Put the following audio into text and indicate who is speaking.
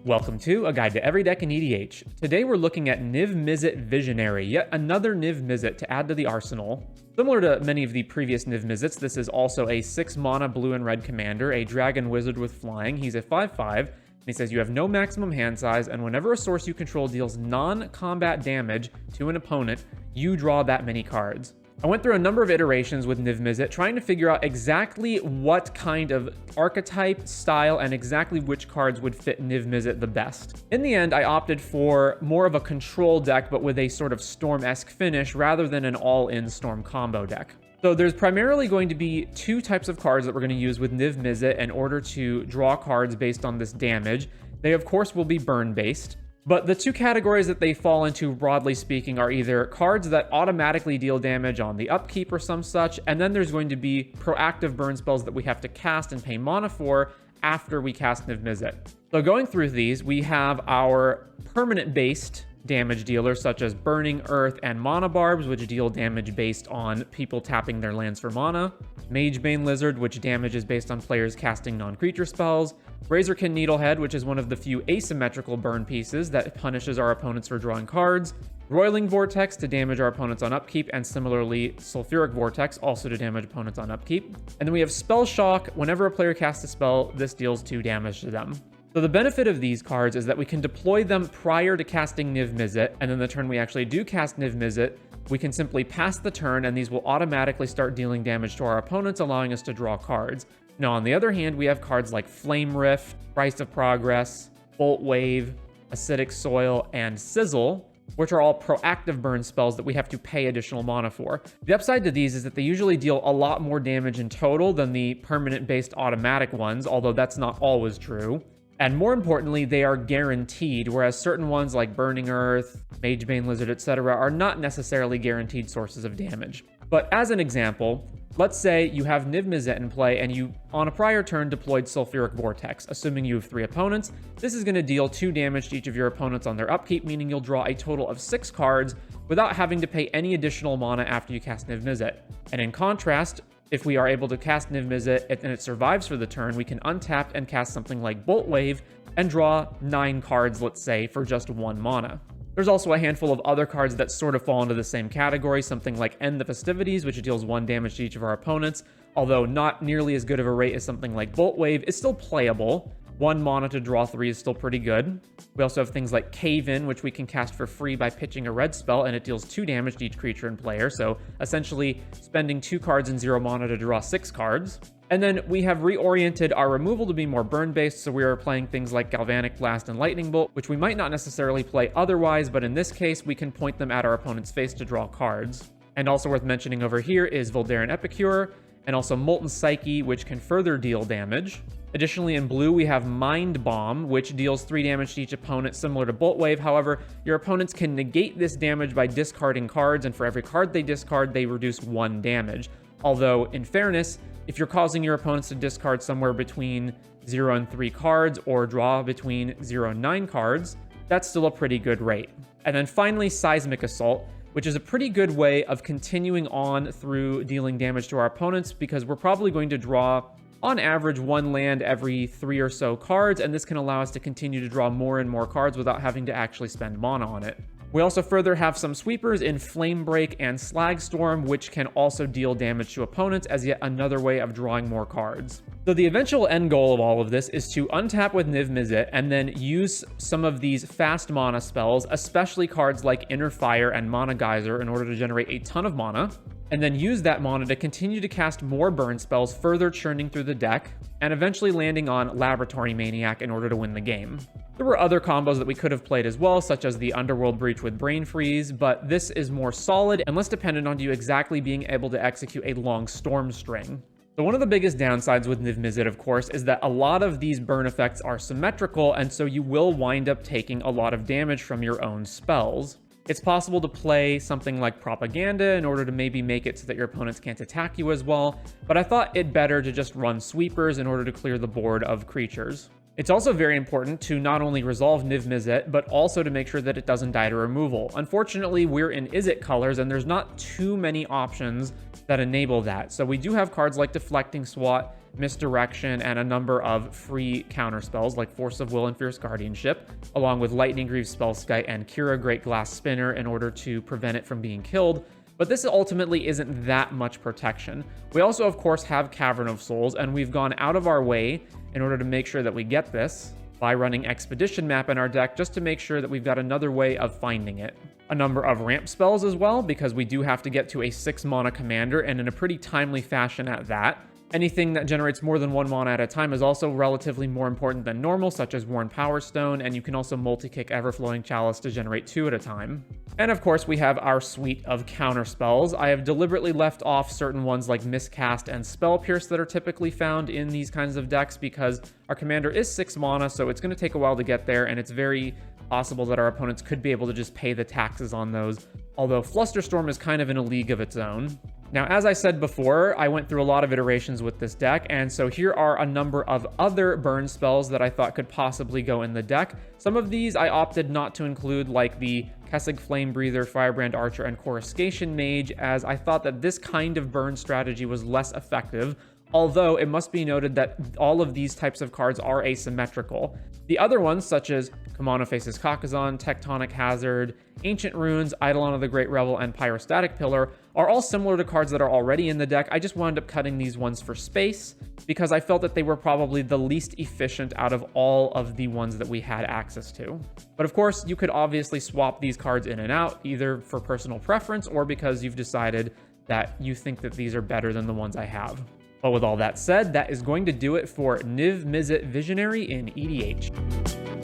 Speaker 1: Welcome to A Guide to Every Deck in EDH. Today we're looking at Niv-Mizzet Visionary, yet another Niv-Mizzet to add to the arsenal. Similar to many of the previous Niv-Mizzets, this is also a 6 mana blue and red commander, a dragon wizard with flying. He's a 5/5, and he says you have no maximum hand size, and whenever a source you control deals non-combat damage to an opponent, you draw that many cards. I went through a number of iterations with Niv-Mizzet, trying to figure out exactly what kind of archetype, style, and exactly which cards would fit Niv-Mizzet the best. In the end, I opted for more of a control deck, but with a sort of Storm-esque finish, rather than an all-in Storm combo deck. So there's primarily going to be two types of cards that we're going to use with Niv-Mizzet in order to draw cards based on this damage. They, of course, will be burn-based. But the two categories that they fall into, broadly speaking, are either cards that automatically deal damage on the upkeep or some such, and then there's going to be proactive burn spells that we have to cast and pay mana for after we cast Niv-Mizzet. So going through these, we have our permanent-based damage dealers, such as Burning Earth and Mana Barbs, which deal damage based on people tapping their lands for mana. Magebane Lizard, which damages based on players casting non-creature spells. Razorkin Needlehead, which is one of the few asymmetrical burn pieces that punishes our opponents for drawing cards. Roiling Vortex to damage our opponents on upkeep, and similarly Sulfuric Vortex also to damage opponents on upkeep. And then we have Spell Shock. Whenever a player casts a spell, this deals 2 damage to them. So the benefit of these cards is that we can deploy them prior to casting Niv-Mizzet, and then the turn we actually do cast Niv-Mizzet, we can simply pass the turn, and these will automatically start dealing damage to our opponents, allowing us to draw cards. Now, on the other hand, we have cards like Flame Rift, Price of Progress, Bolt Wave, Acidic Soil, and Sizzle, which are all proactive burn spells that we have to pay additional mana for. The upside to these is that they usually deal a lot more damage in total than the permanent-based automatic ones, although that's not always true. And more importantly, they are guaranteed, whereas certain ones like Burning Earth, Magebane Lizard, etc. are not necessarily guaranteed sources of damage. But as an example, let's say you have Niv-Mizzet in play and you, on a prior turn, deployed Sulfuric Vortex. Assuming you have 3 opponents, this is going to deal 2 damage to each of your opponents on their upkeep, meaning you'll draw a total of 6 cards without having to pay any additional mana after you cast Niv-Mizzet. And in contrast, if we are able to cast Niv-Mizzet and it survives for the turn, we can untap and cast something like Bolt Wave and draw 9 cards, let's say, for just 1 mana. There's also a handful of other cards that sort of fall into the same category, something like End the Festivities, which deals 1 damage to each of our opponents, although not nearly as good of a rate as something like Bolt Wave. Is still playable. 1 mana to draw 3 is still pretty good. We also have things like Cave In, which we can cast for free by pitching a red spell, and it deals 2 damage to each creature and player, so essentially spending 2 cards and 0 mana to draw 6 cards. And then we have reoriented our removal to be more burn-based, so we are playing things like Galvanic Blast and Lightning Bolt, which we might not necessarily play otherwise, but in this case, we can point them at our opponent's face to draw cards. And also worth mentioning over here is Voldaren Epicure, and also Molten Psyche, which can further deal damage. Additionally, in blue, we have Mind Bomb, which deals 3 damage to each opponent, similar to Bolt Wave. However, your opponents can negate this damage by discarding cards, and for every card they discard, they reduce 1 damage. Although, in fairness, if you're causing your opponents to discard somewhere between 0 and 3 cards, or draw between 0 and 9 cards, that's still a pretty good rate. And then finally, Seismic Assault, which is a pretty good way of continuing on through dealing damage to our opponents, because we're probably going to draw, on average, 1 land every 3 or so cards, and this can allow us to continue to draw more and more cards without having to actually spend mana on it. We also further have some sweepers in Flame Break and Slag Storm, which can also deal damage to opponents as yet another way of drawing more cards. So the eventual end goal of all of this is to untap with Niv-Mizzet and then use some of these fast mana spells, especially cards like Inner Fire and Mana Geyser, in order to generate a ton of mana, and then use that mana to continue to cast more burn spells, further churning through the deck, and eventually landing on Laboratory Maniac in order to win the game. There were other combos that we could have played as well, such as the Underworld Breach with Brain Freeze, but this is more solid and less dependent on you exactly being able to execute a long Storm String. So one of the biggest downsides with Niv-Mizzet, of course, is that a lot of these burn effects are symmetrical, and so you will wind up taking a lot of damage from your own spells. It's possible to play something like Propaganda in order to maybe make it so that your opponents can't attack you as well, but I thought it better to just run sweepers in order to clear the board of creatures. It's also very important to not only resolve Niv-Mizzet, but also to make sure that it doesn't die to removal. Unfortunately, we're in Izzet colors, and there's not too many options that enable that. So we do have cards like Deflecting Swat Misdirection, and a number of free counter spells like Force of Will and Fierce Guardianship, along with Lightning Greaves Spellskite and Kira Great Glass Spinner in order to prevent it from being killed. But this ultimately isn't that much protection. We also, of course, have Cavern of Souls, and we've gone out of our way in order to make sure that we get this by running Expedition Map in our deck just to make sure that we've got another way of finding it. A number of ramp spells as well, because we do have to get to a 6 mana commander, and in a pretty timely fashion at that. Anything that generates more than 1 mana at a time is also relatively more important than normal, such as Worn Power Stone, and you can also multi-kick Everflowing Chalice to generate 2 at a time. And of course, we have our suite of counter spells. I have deliberately left off certain ones like Miscast and Spell Pierce that are typically found in these kinds of decks because our commander is 6 mana, so it's going to take a while to get there, and it's very possible that our opponents could be able to just pay the taxes on those, although Flusterstorm is kind of in a league of its own. Now, as I said before, I went through a lot of iterations with this deck, and so here are a number of other burn spells that I thought could possibly go in the deck. Some of these I opted not to include, like the Kessig Flame Breather, Firebrand Archer, and Coruscation Mage, as I thought that this kind of burn strategy was less effective, although it must be noted that all of these types of cards are asymmetrical. The other ones, such as Kumano Faces Kakazan, Tectonic Hazard, Ancient Runes, Eidolon of the Great Revel, and Pyrostatic Pillar, are all similar to cards that are already in the deck. I just wound up cutting these ones for space because I felt that they were probably the least efficient out of all of the ones that we had access to. But of course, you could obviously swap these cards in and out, either for personal preference or because you've decided that you think that these are better than the ones I have. But with all that said, that is going to do it for Niv-Mizzet Visionary in EDH.